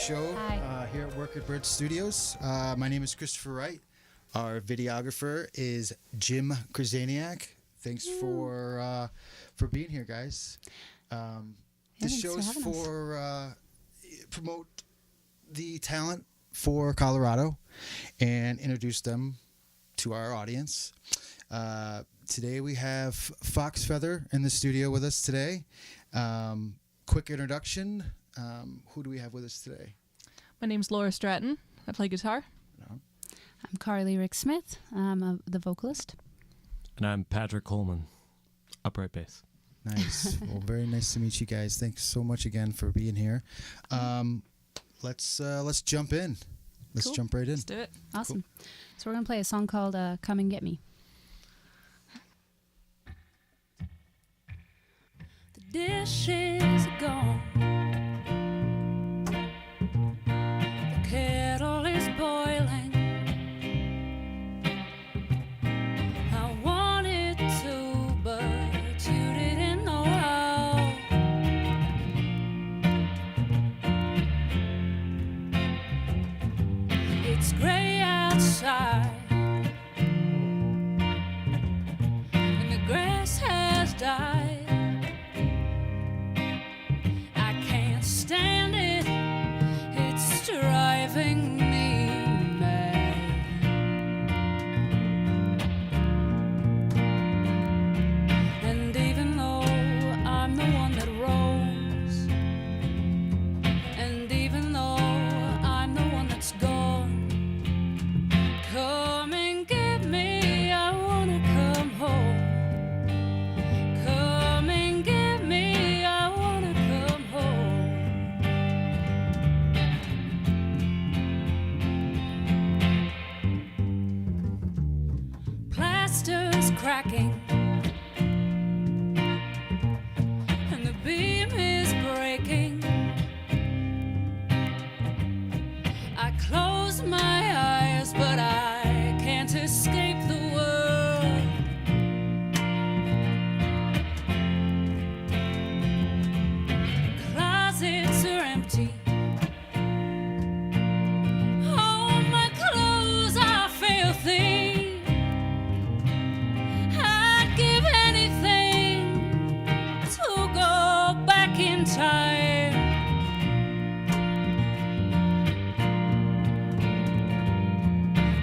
show here at WorkitBirdStudios. My name is Christopher Wright. Our videographer is Jim Kryzaniack. Thanks for being here, guys. This show is for promote the talent for Colorado and introduce them to our audience. Today we have Foxfeather in the studio with us today. Quick introduction. Who do we have with us today? My name's Laura Stratton. I play guitar. No. I'm Carly Rick-Smith. I'm the vocalist. And I'm Patrick Coleman, upright bass. Nice. Well, very nice to meet you guys. Thanks so much again for being here. Let's jump in. Let's jump right in. Let's do it. Awesome. Cool. So we're going to play a song called Come and Get Me. The dishes are gone. The kettle is boiling. I wanted to, but you didn't know how. It's gray outside, and the grass has died. I can't stand it, it's driving me mad. And even though I'm the one that roams, and even though I'm the one that's gone, come and get me, I wanna come home. Come and get me, I wanna come home. Plaster's cracking, and the beam is breaking. I close my eyes, but I can't escape the world. Closets are empty. All my clothes are filthy. I'd give anything to go back in time.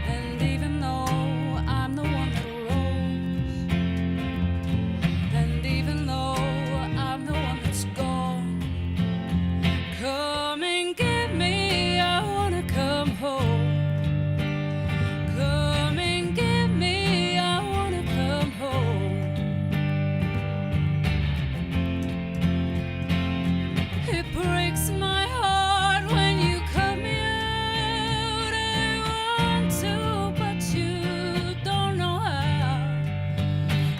And even though I'm the one that roams, and even though I'm the one that's gone, come and get me, I wanna come home. Come and get me, I wanna come home. It breaks my heart when you cut me out. I want to, but you don't know how.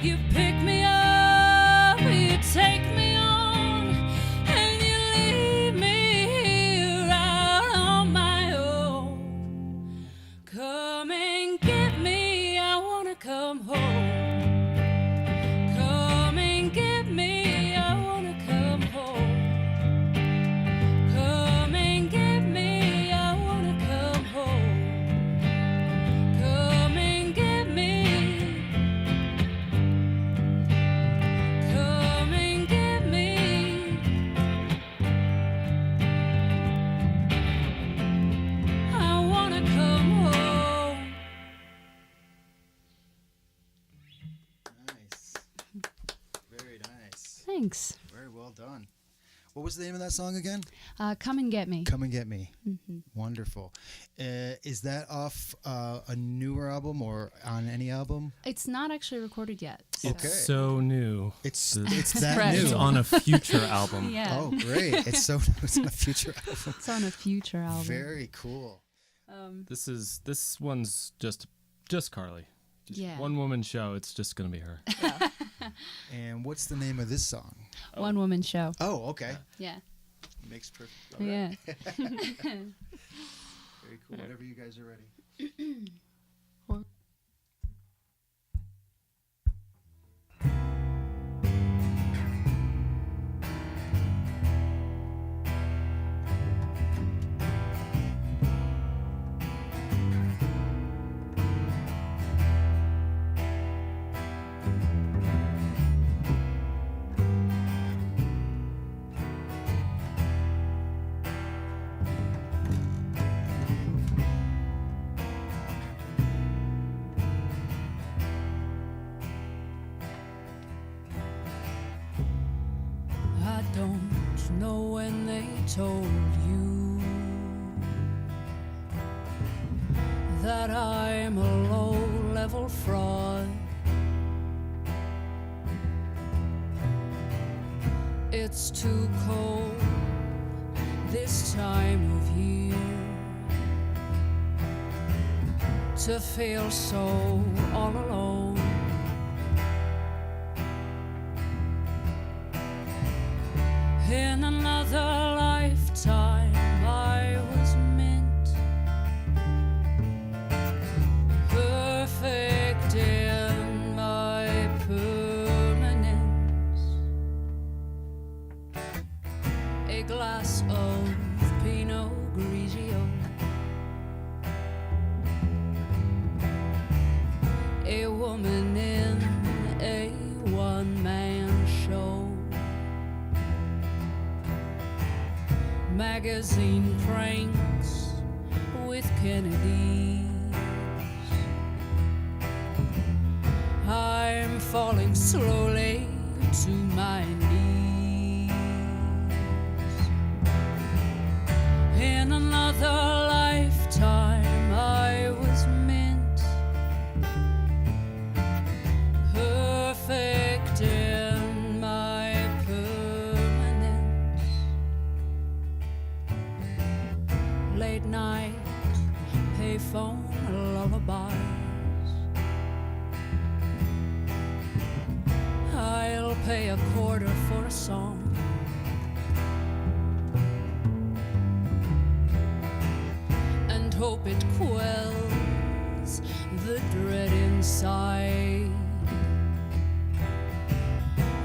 You pick me up, you take me on, and you leave me here out on my own. Come and get me, I wanna come home. Come and get me, I wanna come home. Come and get me, I wanna come home. Come and get me. Come and get me. I wanna come home. Nice. Very nice. Thanks. Very well done. What was the name of that song again? Come and Get Me. Come and Get Me. Mm-hmm. Wonderful. Is that off a newer album or on any album? It's not actually recorded yet. So. Okay. So new. It's that Fresh. new. It's on a future album. Yeah. Oh, great! It's on a future album. It's on a future album. Very cool. This one's just Carly. Just Yeah. one woman show. It's just gonna be her. And what's the name of this song? One woman show. Oh, okay. Yeah. Makes perfect. All right. Yeah. Very cool. Whenever you guys are ready. know when they told you that I'm a low-level fraud. It's too cold this time of year to feel so all alone. In another lifetime I was meant perfect in my permanence. A glass of Pinot Grigio, a woman in a one-man show, magazine pranks with Kennedys. I'm falling slowly to my knees. In another lifetime I was meant perfect in my permanence. Late night payphone lullabies, I'll pay a quarter for a song. And hope it quells the dread inside,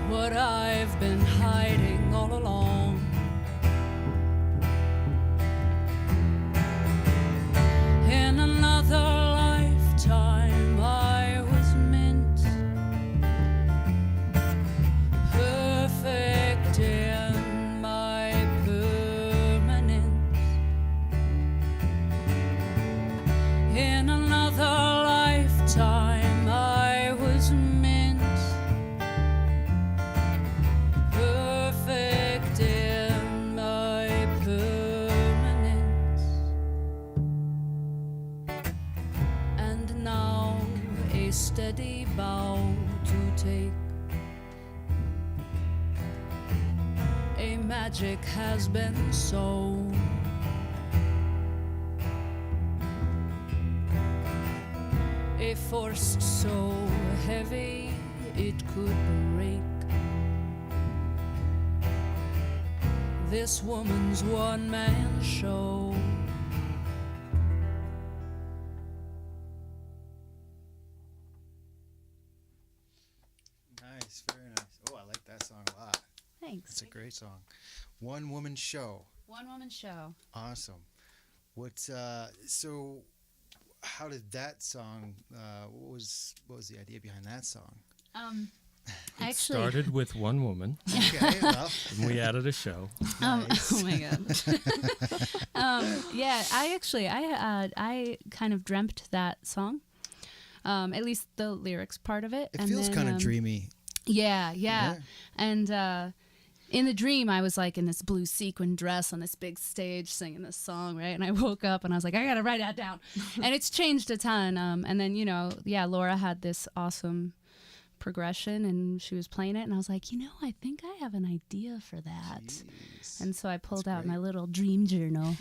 what I've been hiding all along. In another lifetime I was meant perfect in my permanence. In another lifetime I was meant perfect in my permanence. And now a steady bow to take. A magic has been sown. A force so heavy it could break this woman's one-man show. Nice, very nice. Oh, I like that song a lot. Thanks. It's a great song. One woman show. One woman show. Awesome. What's so? How did that song? What was the idea behind that song? It Actually, started with one woman, Okay, well, and we added a show. nice. oh my god. Yeah, I kind of dreamt that song. At least the lyrics part of it. It feels kind of dreamy. Yeah. And in the dream, I was like in this blue sequin dress on this big stage singing this song, right? And I woke up and I was like, I gotta write that down. And it's changed a ton. And then, Laura had this awesome progression and she was playing it. And I was like, I think I have an idea for that. Jeez. And so I pulled out great. my little dream journal,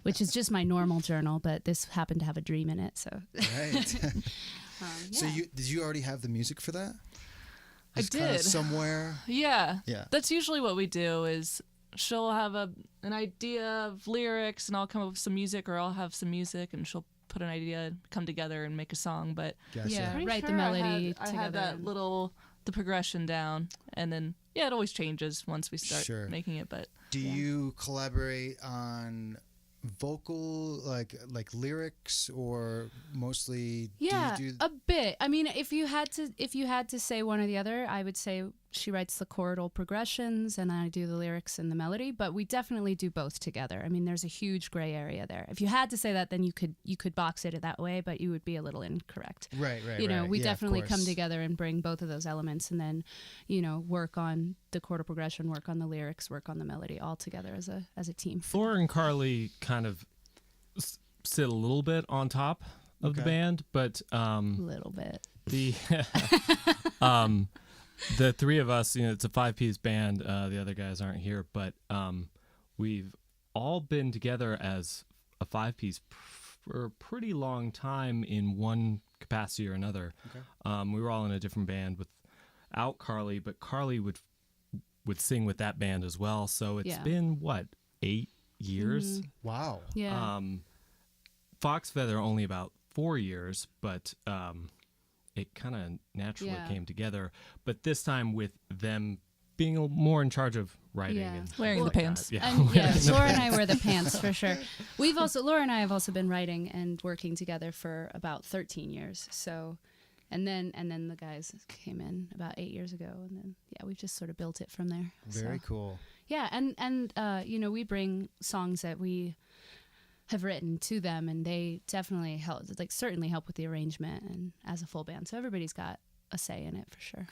which is just my normal journal, but this happened to have a dream in it. So, Right. So yeah. did you already have the music for that? I Just kinda did. somewhere. Yeah. Yeah. That's usually what we do is she'll have an idea of lyrics and I'll come up with some music, or I'll have some music and she'll put an idea, come together and make a song. But Gotcha. Yeah. pretty Write the sure melody I had together that and- the progression down, and then it always changes once we start Sure. making it. But Do you collaborate on vocal, like lyrics, or mostly? Yeah, Do you do? a bit. I mean, if you had to say one or the other, I would say she writes the chordal progressions and I do the lyrics and the melody, but we definitely do both together. I mean, there's a huge gray area there. If you had to say that, then you could box it that way, but you would be a little incorrect. Right. You know, we Yeah, of definitely come course. together and bring both of those elements, and then, you know, work on the chordal progression, work on the lyrics, work on the melody, all together as a team. Laura and Carly kind of sit a little bit on top of the Okay. band, but A little bit. the the three of us, you know, it's a 5-piece band. The other guys aren't here, but we've all been together as a 5-piece for a pretty long time in one capacity or another. Okay. We were all in a different band without Carly, but Carly would sing with that band as well. So it's Yeah. been what, 8 years? Wow. Yeah. Foxfeather only about 4 years, but it kind of naturally Yeah. came together. But this time with them being more in charge of writing Yeah. and Wearing stuff the like pants. that. Yeah. And yeah, Laura and I wear the pants for sure. Laura and I have also been writing and working together for about 13 years. So, and then the guys came in about 8 years ago, and then we've just sort of built it from there. Very So, cool. yeah, and you know, we bring songs that we have written to them, and they definitely help, like certainly help with the arrangement and as a full band. So everybody's got a say in it for sure.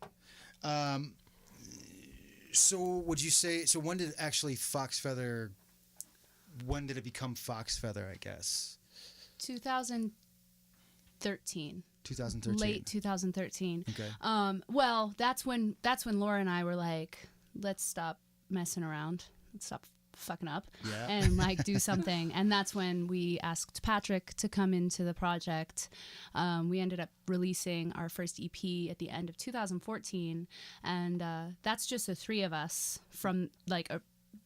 So would you say, so when did actually Foxfeather, when did it become Foxfeather, I guess? 2013. 2013. Late 2013. Okay. Well, that's when Laura and I were like, let's stop messing around. Let's stop fucking up Yeah. and like do something. And that's when we asked Patrick to come into the project. We ended up releasing our first EP at the end of 2014, and that's just the three of us from like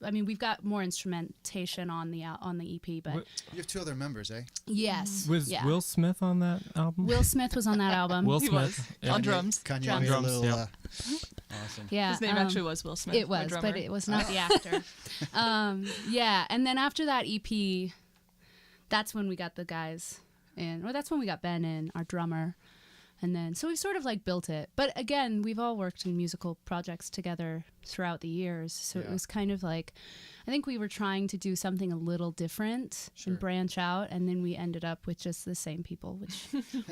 I mean, we've got more instrumentation on the EP, but What- You have 2 other members, eh? yes, Was yeah. Will Smith on that album? Will Smith was on that album. Will He Smith. was. Yeah. On drums. Kanye Drums. made a Drums, little, yeah. awesome. Yeah, His name actually was Will Smith. It my was, drummer. but it was not the actor. Yeah, and then after that EP, that's when we got the guys in, or that's when we got Ben in, our drummer. And then, so we sort of like built it. But again, we've all worked in musical projects together throughout the years. So it Yeah. was kind of like, I think we were trying to do something a little different Sure. and branch out. And then we ended up with just the same people,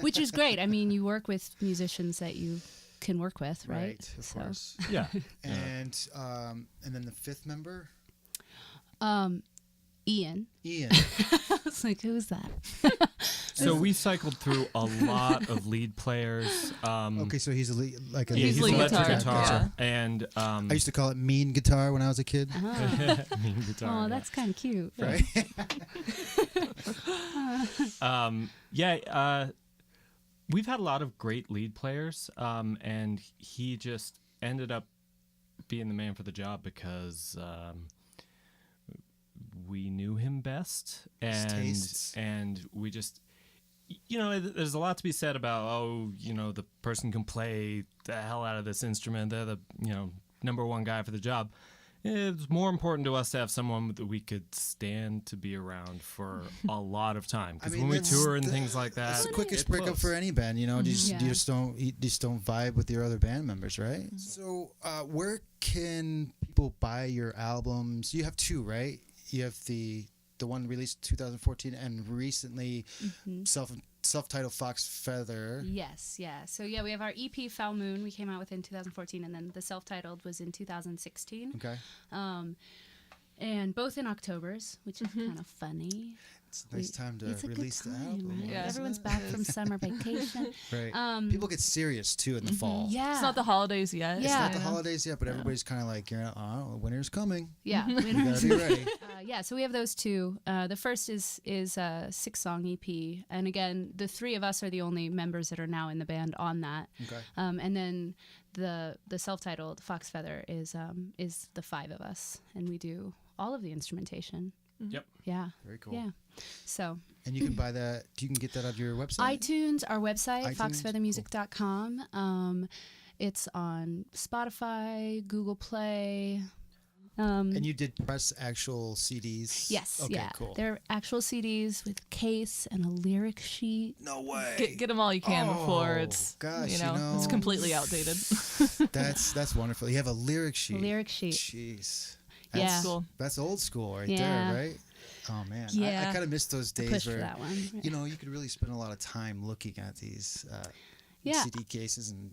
which is great. I mean, you work with musicians that you can work with, right? Right, of So, course. Yeah. And then the 5th member, Ian. Ian. I was like, who's that? So we cycled through a lot of lead players. Okay, so he's a like a Yeah, He's he's lead electric guitar, guitar. yeah. And I used to call it mean guitar when I was a kid. mean guitar. Oh, yeah. that's kind of cute. Right. We've had a lot of great lead players, and he just ended up being the man for the job because we knew him best, tastes. and we just, you know, there's a lot to be said about, oh, you know, the person can play the hell out of this instrument, they're the, you know, number one guy for the job. It's more important to us to have someone that we could stand to be around for a lot of time. Because I mean, when we that's tour and the- things like that, That's the quickest it's breakup close. for any band, you know. You Yeah. just don't vibe with your other band members, right? So, where can people buy your albums? You have 2, right? You have the one released 2014 and recently self-titled Foxfeather. Yes, yeah. So yeah, we have our EP Foul Moon we came out with in 2014, and then the self-titled was in 2016. Okay, And both in Octobers, which is kind of funny. it's a nice time to It's a good release the time, album. right? Yeah. Everyone's back from summer vacation. Right. People get serious too in the fall. Yeah. It's not the holidays yet. It's Yeah. not the holidays yet, but everybody's kind of like, winter's coming. Yeah. You gotta be ready. Yeah, so we have those 2. The first is a 6-song EP, and again, the 3 of us are the only members that are now in the band on that. Okay. And then the self-titled Foxfeather is the 5 of us, and we do all of the instrumentation. Yep. Yeah. Very cool. Yeah. So And you can buy that. You can get that on your website. iTunes, our website, iTunes? foxfeathermusic.com. It's on Spotify, Google Play. And you did press actual CDs? Yes, Okay, yeah. cool. They're actual CDs with case and a lyric sheet. No way. Get them all you can before Oh, it's gosh, you you know, know. it's completely outdated. That's wonderful. You have a lyric sheet. A lyric sheet. Jeez. Yeah. That's, Cool. that's old school right Yeah. there, right? Oh man. I Yeah. kind of miss those I days pushed for where that one. you know you could really spend a lot of time looking at these Yeah. CD cases and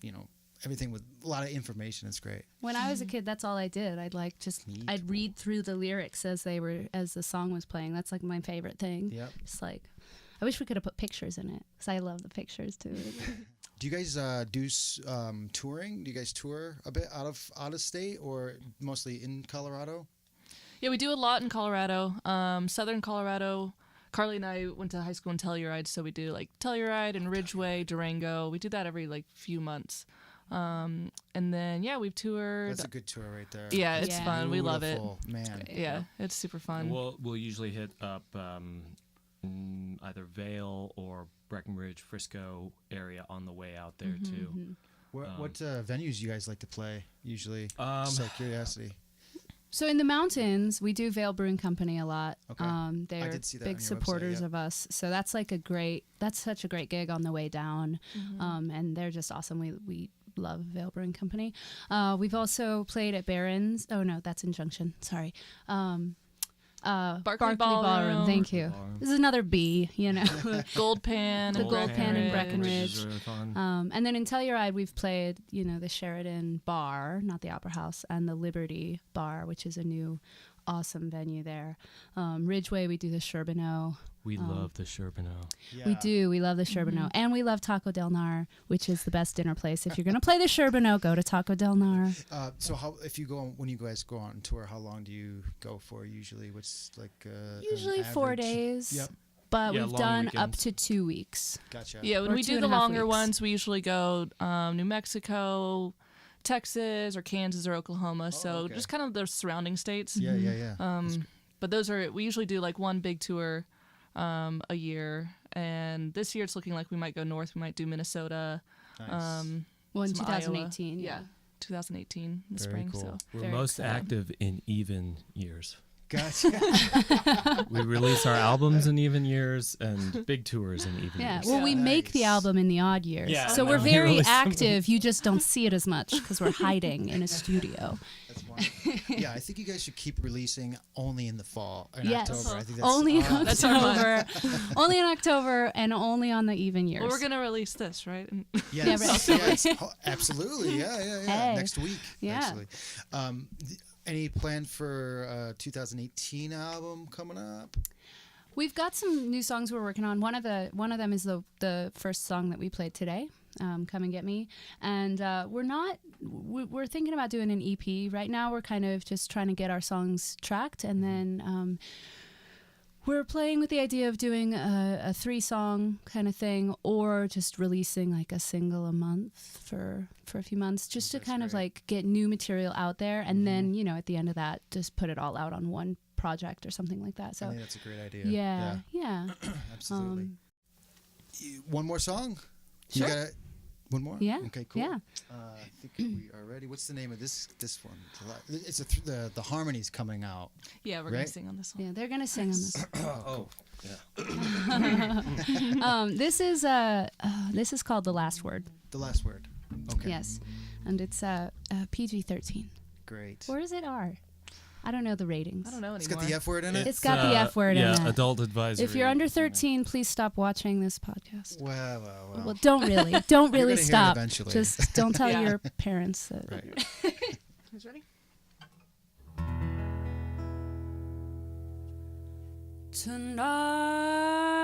everything with a lot of information. It's great. When I was a kid, that's all I did. I'd Neat. I'd read through the lyrics as the song was playing. That's like my favorite thing. Yep. It's like, I wish we could have put pictures in it because I love the pictures too. Do you guys do touring? Do you guys tour a bit out of state or mostly in Colorado? Yeah, we do a lot in Colorado, southern Colorado. Carly and I went to high school in Telluride, so we do like Telluride and Ridgeway, Durango. We do that every like few months. And then we've toured. That's a good tour right there. Yeah, it's Yeah. fun. We love it. Beautiful, man. Yeah, it's super fun. We'll usually hit up either Vail or Breckenridge, Frisco area on the way out there too. What venues you guys like to play usually? Just out of curiosity. So in the mountains, we do Vail Brewing Company a lot. Okay. I They're did see that big on your website, supporters yep. of us. So that's such a great gig on the way down. And they're just awesome. We love Vail Brewing Company. We've also played at Barron's. Oh no, that's in Junction. Sorry. Barclay Ballroom. Thank you. Ballroom. This is another B, Gold Pan. The and Gold Pan in Breckenridge. Breckenridge. Which is really fun. And then in Telluride, we've played, the Sheridan Bar, not the Opera House, and the Liberty Bar, which is a new awesome venue there. Ridgeway, we do the Sherbino. We love the Sherbino. Yeah. We do. We love the Sherbino. And we love Taco Del Nar, which is the best dinner place. If you're going to play the Sherbino, go to Taco Del Nar. So when you guys go on tour, how long do you go for usually? What's like an Usually 4 average? days. Yep. But Yeah, we've long done up weekends. to 2 weeks. Gotcha. Yeah, when Or we do 2.5 the longer weeks. ones, we usually go New Mexico, Texas, or Kansas, or Oklahoma. So okay. just kind of the surrounding states. Yeah. But we usually do like one big tour a year. And this year it's looking like we might go north. We might do Minnesota. Nice. Well, in some Iowa. 2018. Yeah, 2018 in the Very spring. cool. So We're Very most exciting. active in even years. Gotcha. We release our albums in even years and big tours in even Yeah, years. well, we make the Nice. album in the odd years. Yeah, so I we're know. very Release them. active. You just don't see it as much because we're hiding in a studio. That's wonderful. Yeah, I think you guys should keep releasing only in the fall. In Yes. October. I think that's Only in That's our fun. October. Only in October and only on the even years. well, we're gonna release this, right? And Yes, Yeah, right. yes. Oh, absolutely. Yeah. Hey. Next week. Yeah. Actually. Any plan for 2018 album coming up? We've got some new songs we're working on. One of them is the first song that we played today, "Come and Get Me," and we're thinking about doing an EP. Right now, we're kind of just trying to get our songs tracked, and then we're playing with the idea of doing a 3-song kind of thing, or just releasing like a single a month for a few months, just to That's kind of great. like get new material out there, and then at the end of that, just put it all out on one project or something like that. I So think that's a great idea. yeah. Absolutely. One more song? Sure. You got it? One more? Yeah. Okay, cool. Yeah. I think we are ready. What's the name of this one? It's the harmony's coming out. yeah, we're gonna Right? sing on this one. Yeah, they're gonna sing on this. Oh, yeah. This is called "The Last Word." The last word. Okay. Yes, and it's PG-13, Great. or is it R? I don't know the ratings. I don't know anymore. It's got the F word in it? It's got the F word in yeah, it. adult advisory. If you're under 13, please stop watching this podcast. Well. Well, don't really You're gonna hear it stop. eventually. Just don't tell Yeah. your parents that. Right. Who's ready?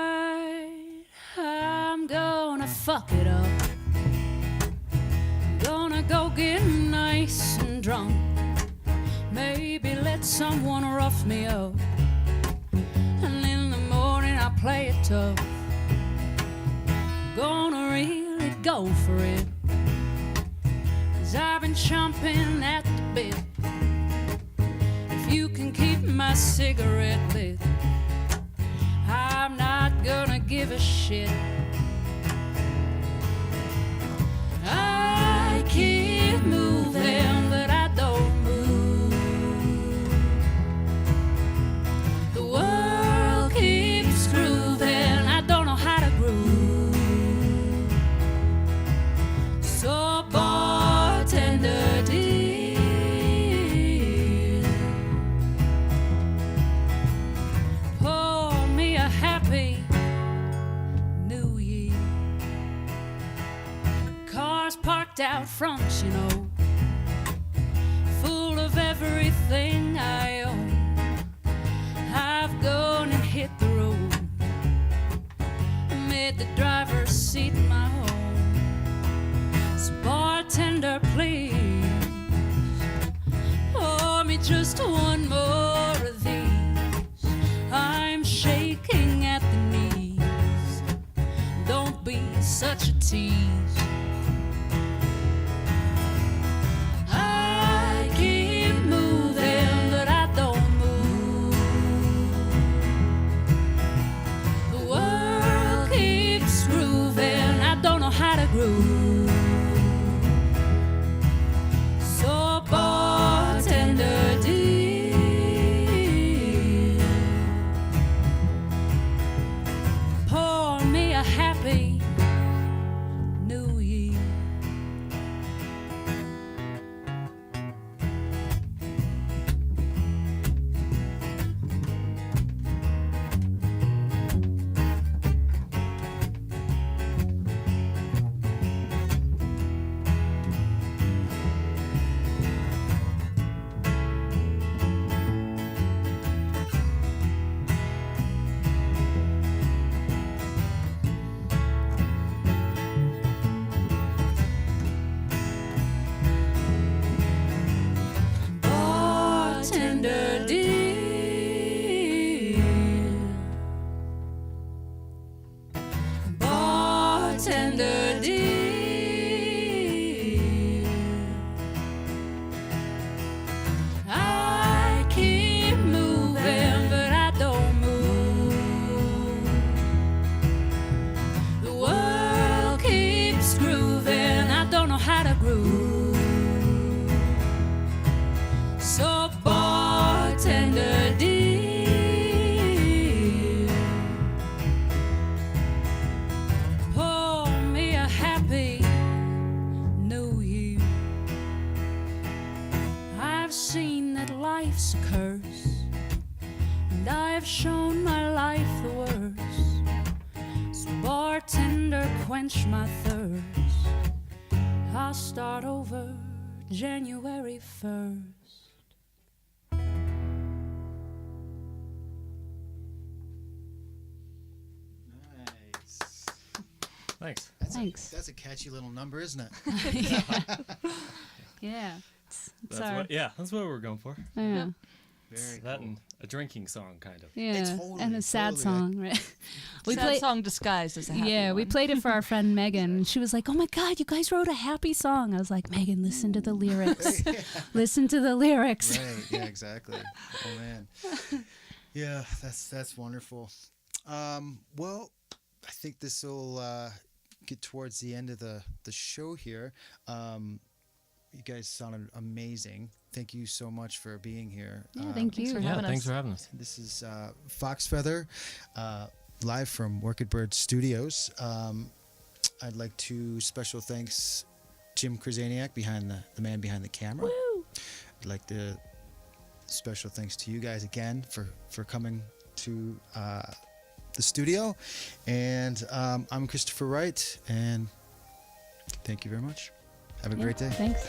Tonight I'm gonna fuck it up. Gonna go get nice and drunk. Maybe let someone rough me up. And in the morning I'll play it tough. Gonna really go for it. 'Cause I've been chomping at the bit. If you can keep my cigarette lit, I'm not gonna give a shit. I keep moving, but I don't move. just one more of these. I'm shaking at the knees. Don't be such a tease. I keep moving, but I don't move. The world keeps grooving. I don't know how to groove. So bartender dear, pour me a happy New Year. Bartender dear, bartender dear, I keep moving, but I don't move. The world keeps grooving, I don't know how to groove. So bartender dear, pour me a happy New Year. I've seen that life's a curse, and I've shown my life the worst. So bartender, quench my thirst. I'll start over January 1st. Nice. Thanks. Thanks. That's a catchy little number, isn't it? Yeah. It's That's what we're going for. yeah. Very That cool. and a drinking song, kind of. Yeah. totally, and a sad totally. song, right? We Sad played. song disguised as a happy Yeah, we one. played it for our friend Megan, and she was like, "Oh my God, you guys wrote a happy song." I was like, "Megan, listen to the lyrics. Listen to the lyrics." Right. Yeah. Exactly. Oh man. Yeah. That's wonderful. Well, I think this will get towards the end of the show here. You guys sounded amazing. Thank you so much for being here. Yeah, thank you. for Yeah, having thanks us. for having us. This is Foxfeather, live from WorkitBirdStudios. I'd like to special thanks Jim Kryzaniack, behind the man behind the camera. Woo! I'd like to special thanks to you guys again for coming to the studio. And I'm Christopher Wright, and thank you very much. Have a great day. Thanks.